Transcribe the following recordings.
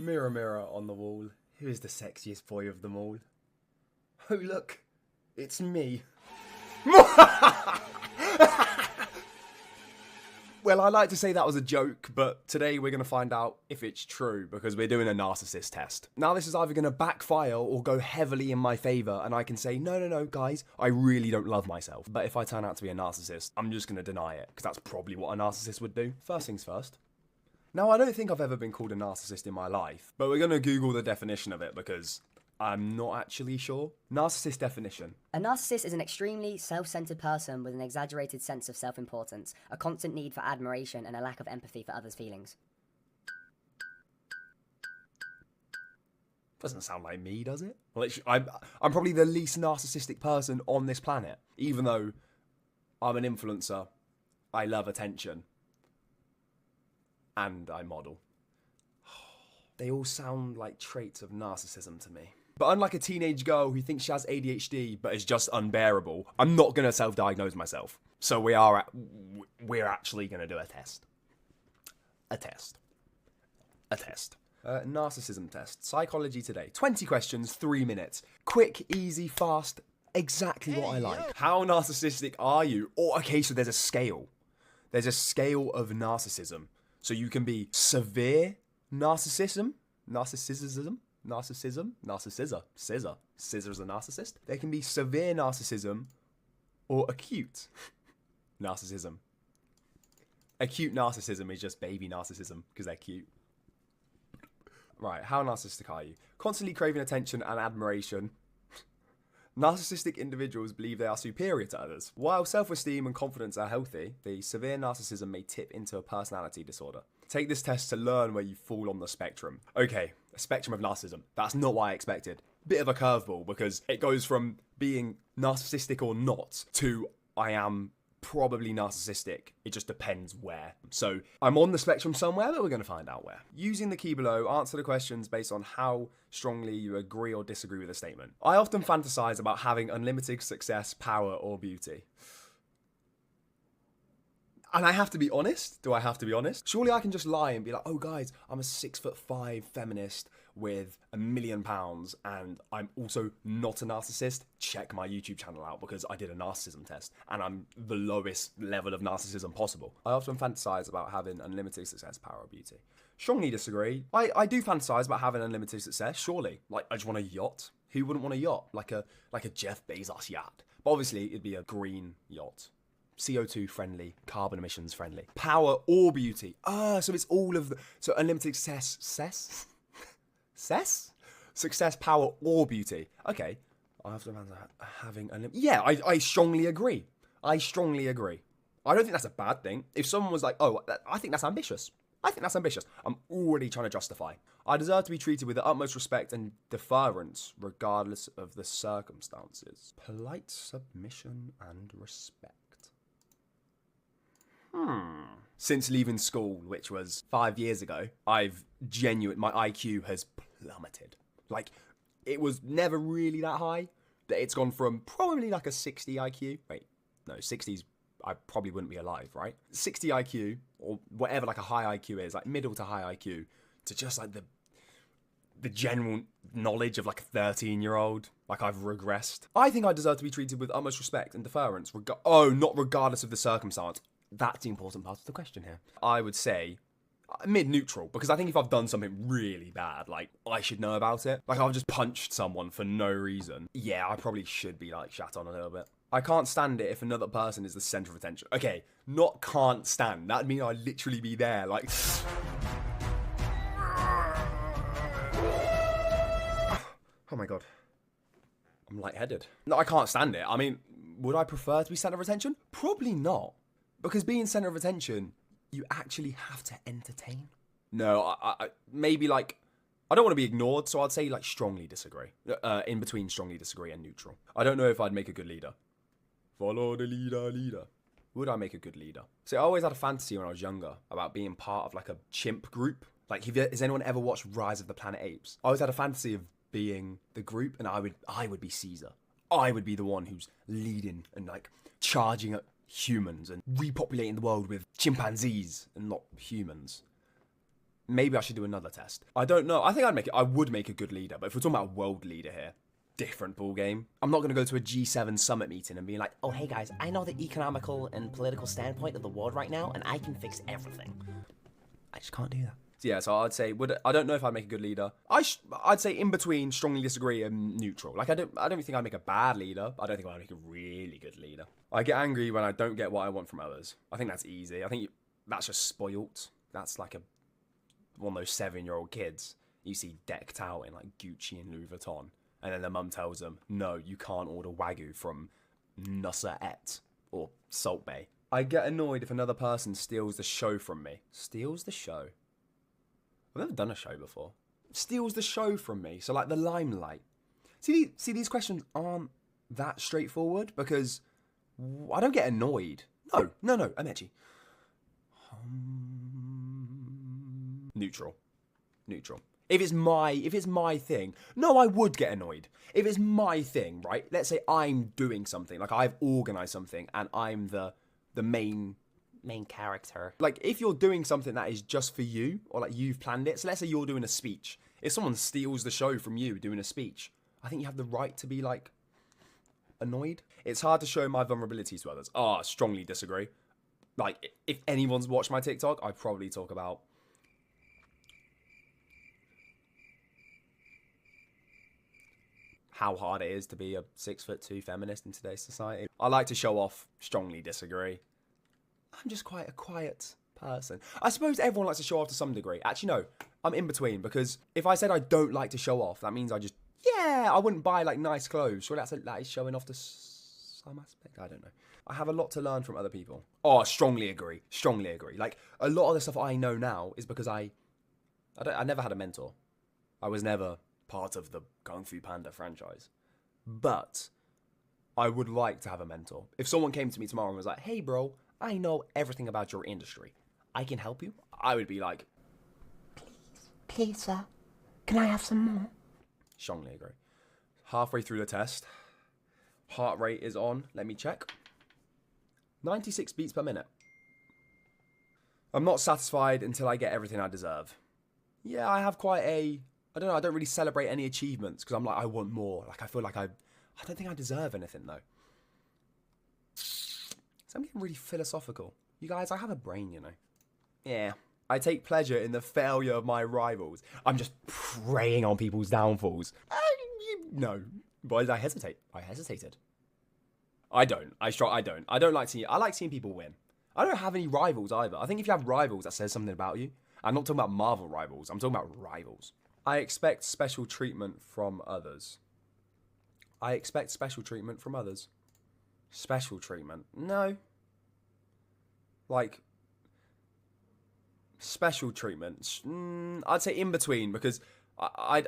Mirror, mirror on the wall, who is the sexiest boy of them all? Oh look, it's me. Well, I like to say that was a joke, but today we're going to find out if it's true because we're doing a narcissist test. Now, this is either going to backfire or go heavily in my favour, and I can say, no, guys, I really don't love myself. But if I turn out to be a narcissist, I'm just going to deny it because that's probably what a narcissist would do. First things first. Now, I don't think I've ever been called a narcissist in my life, but we're going to Google the definition of it because I'm not actually sure. Narcissist definition. A narcissist is an extremely self-centered person with an exaggerated sense of self-importance, a constant need for admiration, and a lack of empathy for others' feelings. Doesn't sound like me, does it? Well, I'm probably the least narcissistic person on this planet, even though I'm an influencer, I love attention, and I model. They all sound like traits of narcissism to me. But unlike a teenage girl who thinks she has ADHD but is just unbearable, I'm not going to self-diagnose myself. So we're actually going to do a test. A test. Narcissism test. Psychology Today. 20 questions, 3 minutes. Quick, easy, fast. Exactly what I like. How narcissistic are you? Or, okay, so there's a scale. There's a scale of narcissism. So you can be severe narcissism. Scissor is a narcissist. There can be severe narcissism or acute narcissism. Acute narcissism is just baby narcissism because they're cute. Right, how narcissistic are you? Constantly craving attention and admiration. Narcissistic individuals believe they are superior to others. While self-esteem and confidence are healthy, the severe narcissism may tip into a personality disorder. Take this test to learn where you fall on the spectrum. Okay, a spectrum of narcissism. That's not what I expected. Bit of a curveball because it goes from being narcissistic or not to I am probably narcissistic. It just depends where. So I'm on the spectrum somewhere, but we're going to find out where. Using the key below, answer the questions based on how strongly you agree or disagree with a statement. I often fantasize about having unlimited success, power, or beauty. And I have to be honest. Do I have to be honest? Surely I can just lie and be like, oh guys, I'm a 6'5" feminist with £1 million and I'm also not a narcissist. Check my YouTube channel out because I did a narcissism test and I'm the lowest level of narcissism possible. I often fantasize about having unlimited success, power, or beauty. Strongly disagree. I do fantasize about having unlimited success, surely. Like, I just want a yacht. Who wouldn't want a yacht? Like a Jeff Bezos yacht. But obviously, it'd be a green yacht. CO2 friendly, carbon emissions friendly. Power or beauty. So it's all of the... So unlimited success, power, or beauty. Okay. I have to imagine having unlimited... Yeah, I strongly agree. I don't think that's a bad thing. If someone was like, oh, I think that's ambitious. I'm already trying to justify. I deserve to be treated with the utmost respect and deference, regardless of the circumstances. Polite submission and respect. Since leaving school, which was 5 years ago, my IQ has plummeted. Like, it was never really that high. It's gone from probably like a 60 IQ. Wait, no, 60s, I probably wouldn't be alive, right? 60 IQ, or whatever like a high IQ is, like middle to high IQ, to just like the general knowledge of like a 13-year-old. Like, I've regressed. I think I deserve to be treated with utmost respect and deference. Not regardless of the circumstance. That's the important part of the question here. I would say mid-neutral, because I think if I've done something really bad, like, I should know about it. Like, I've just punched someone for no reason. Yeah, I probably should be, like, shat on a little bit. I can't stand it if another person is the centre of attention. Okay, not can't stand. That'd mean I'd literally be there, like... Oh my god. I'm lightheaded. No, I can't stand it. I mean, would I prefer to be centre of attention? Probably not. Because being centre of attention, you actually have to entertain. No, I maybe like, I don't want to be ignored, so I'd say like strongly disagree. In between strongly disagree and neutral. I don't know if I'd make a good leader. Follow the leader. Would I make a good leader? So I always had a fantasy when I was younger about being part of like a chimp group. Like, has anyone ever watched Rise of the Planet Apes? I always had a fantasy of being the group, and I would be Caesar. I would be the one who's leading and like charging at humans and repopulating the world with chimpanzees and not humans. Maybe I should do another test. I don't know. I think I would make a good leader, but if we're talking about a world leader here, different ball game. I'm not going to go to a G7 summit meeting and be like, oh, hey guys, I know the economical and political standpoint of the world right now, and I can fix everything. I just can't do that. So yeah, so I'd say, I don't know if I'd make a good leader. I'd say in between strongly disagree and neutral. Like, I don't think I'd make a bad leader. I don't think I'd make a really good leader. I get angry when I don't get what I want from others. I think that's easy. I think that's just spoilt. That's like one of those 7-year-old kids you see decked out in like Gucci and Louis Vuitton. And then their mum tells them, no, you can't order Wagyu from Nusret or Salt Bay. I get annoyed if another person steals the show from me. Steals the show? I've never done a show before. Steals the show from me. So like the limelight. See, these questions aren't that straightforward because I don't get annoyed. No, I'm edgy. Neutral. If it's my thing, no, I would get annoyed. If it's my thing, right? Let's say I'm doing something, like I've organized something and I'm the main character. Like if you're doing something that is just for you or like you've planned it. So let's say you're doing a speech. If someone steals the show from you doing a speech, I think you have the right to be like annoyed. It's hard to show my vulnerabilities to others. I strongly disagree. Like if anyone's watched my TikTok, I probably talk about how hard it is to be a 6'2" feminist in today's society. I like to show off, strongly disagree. I'm just quite a quiet person. I suppose everyone likes to show off to some degree. Actually, no, I'm in between because if I said I don't like to show off, that means I wouldn't buy like nice clothes. Sure, that is showing off to some aspect. I don't know. I have a lot to learn from other people. Strongly agree. Like a lot of the stuff I know now is because I never had a mentor. I was never part of the Kung Fu Panda franchise. But I would like to have a mentor. If someone came to me tomorrow and was like, hey bro, I know everything about your industry. I can help you. I would be like, please sir, can I have some more? Strongly agree. Halfway through the test, heart rate is on. Let me check. 96 beats per minute. I'm not satisfied until I get everything I deserve. Yeah, I have quite I don't know, I don't really celebrate any achievements because I'm like, I want more. Like, I feel like I don't think I deserve anything, though. So I'm getting really philosophical. You guys, I have a brain, you know. Yeah. I take pleasure in the failure of my rivals. I'm just preying on people's downfalls. No. But I hesitate. I hesitated. I don't. I don't. I like seeing people win. I don't have any rivals either. I think if you have rivals, that says something about you. I'm not talking about Marvel rivals. I'm talking about rivals. I expect special treatment from others. Special treatment? No. Like, special treatment? I'd say in between because I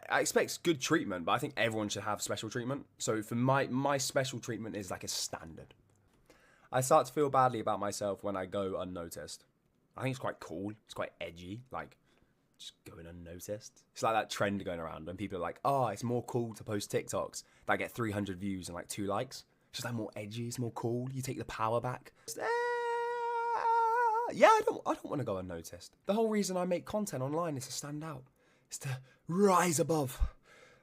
expect good treatment, but I think everyone should have special treatment. So for my special treatment is like a standard. I start to feel badly about myself when I go unnoticed. I think it's quite cool. It's quite edgy. Like, just going unnoticed. It's like that trend going around when people are like, it's more cool to post TikToks that get 300 views and like 2 likes. It's just like more edgy. It's more cool. You take the power back. Yeah, I don't want to go unnoticed. The whole reason I make content online is to stand out. It's to rise above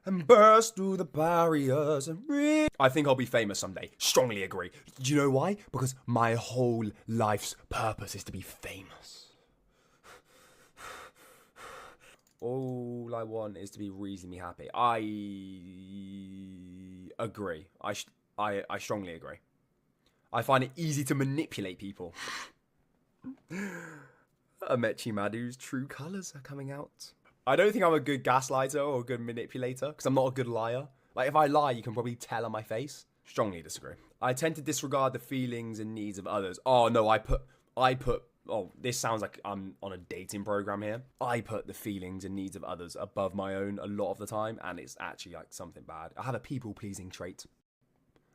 and burst through the barriers and I think I'll be famous someday. Strongly agree. Do you know why? Because my whole life's purpose is to be famous. All I want is to be reasonably happy. I agree. I strongly agree. I find it easy to manipulate people. Amechi Madu's true colours are coming out. I don't think I'm a good gaslighter or a good manipulator because I'm not a good liar. Like if I lie, you can probably tell on my face. Strongly disagree. I tend to disregard the feelings and needs of others. This sounds like I'm on a dating program here. I put the feelings and needs of others above my own a lot of the time, and it's actually like something bad. I have a people-pleasing trait.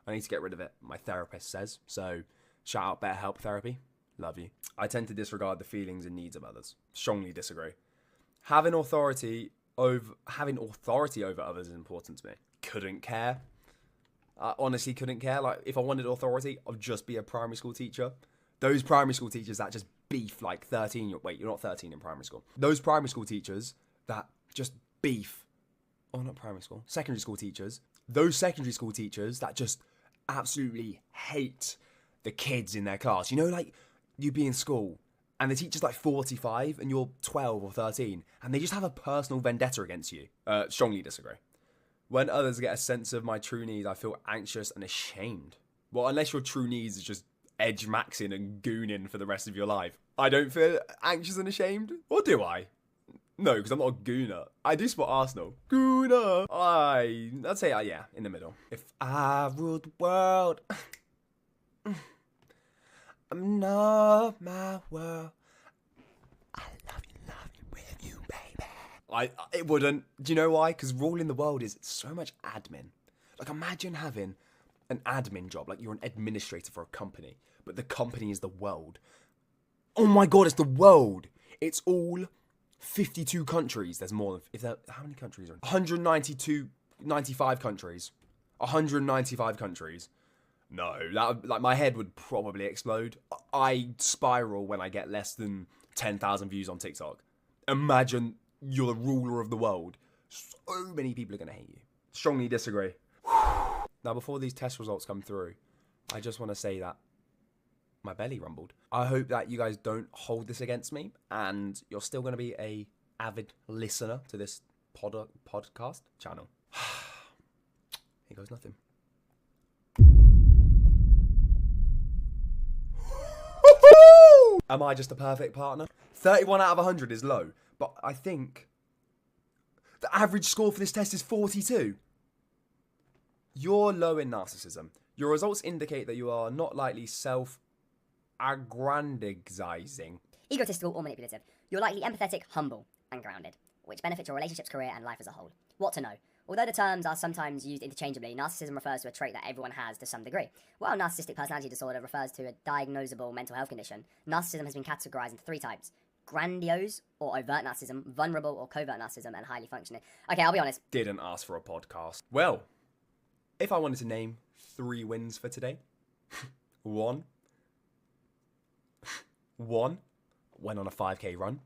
I need to get rid of it, my therapist says. So, shout out BetterHelp Therapy. Love you. I tend to disregard the feelings and needs of others. Strongly disagree. Having authority over others is important to me. Couldn't care. I honestly couldn't care. Like, if I wanted authority, I'd just be a primary school teacher. Those primary school teachers that just beef like 13. Wait, you're not 13 in primary school. Those primary school teachers that just beef. Oh, not primary school. Secondary school teachers. Those secondary school teachers that just absolutely hate the kids in their class. You know, like, you'd be in school and the teacher's like 45 and you're 12 or 13 and they just have a personal vendetta against you. Strongly disagree. When others get a sense of my true needs, I feel anxious and ashamed. Well, unless your true needs is just edge maxing and gooning for the rest of your life. I don't feel anxious and ashamed. Or do I? No, because I'm not a gooner. I do support Arsenal. Gooner! I'd say, yeah, in the middle. If I ruled the world, I'm not my world. I love you with you, baby. It wouldn't. Do you know why? Because ruling the world is so much admin. Like, imagine having an admin job. Like, you're an administrator for a company, but the company is the world. Oh my god, it's the world. It's all 52 countries. There's more than... how many countries are in? 95 countries. 195 countries. No, like, my head would probably explode. I spiral when I get less than 10,000 views on TikTok. Imagine you're the ruler of the world. So many people are going to hate you. Strongly disagree. Now, before these test results come through, I just want to say that my belly rumbled. I hope that you guys don't hold this against me and you're still going to be a avid listener to this podcast channel. Here goes nothing. Am I just a perfect partner? 31 out of 100 is low, but I think the average score for this test is 42. You're low in narcissism. Your results indicate that you are not likely self-aggrandizing. Egotistical or manipulative. You're likely empathetic, humble, and grounded, which benefits your relationships, career, and life as a whole. What to know? Although the terms are sometimes used interchangeably, narcissism refers to a trait that everyone has to some degree. While narcissistic personality disorder refers to a diagnosable mental health condition, narcissism has been categorized into 3 types: grandiose or overt narcissism, vulnerable or covert narcissism, and highly functioning. Okay, I'll be honest. Didn't ask for a podcast. Well, if I wanted to name 3 wins for today, 1, went on a 5k run.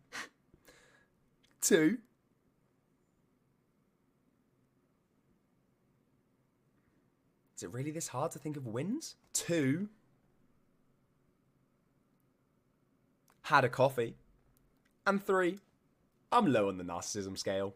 2, is it really this hard to think of wins? 2, had a coffee. And 3, I'm low on the narcissism scale.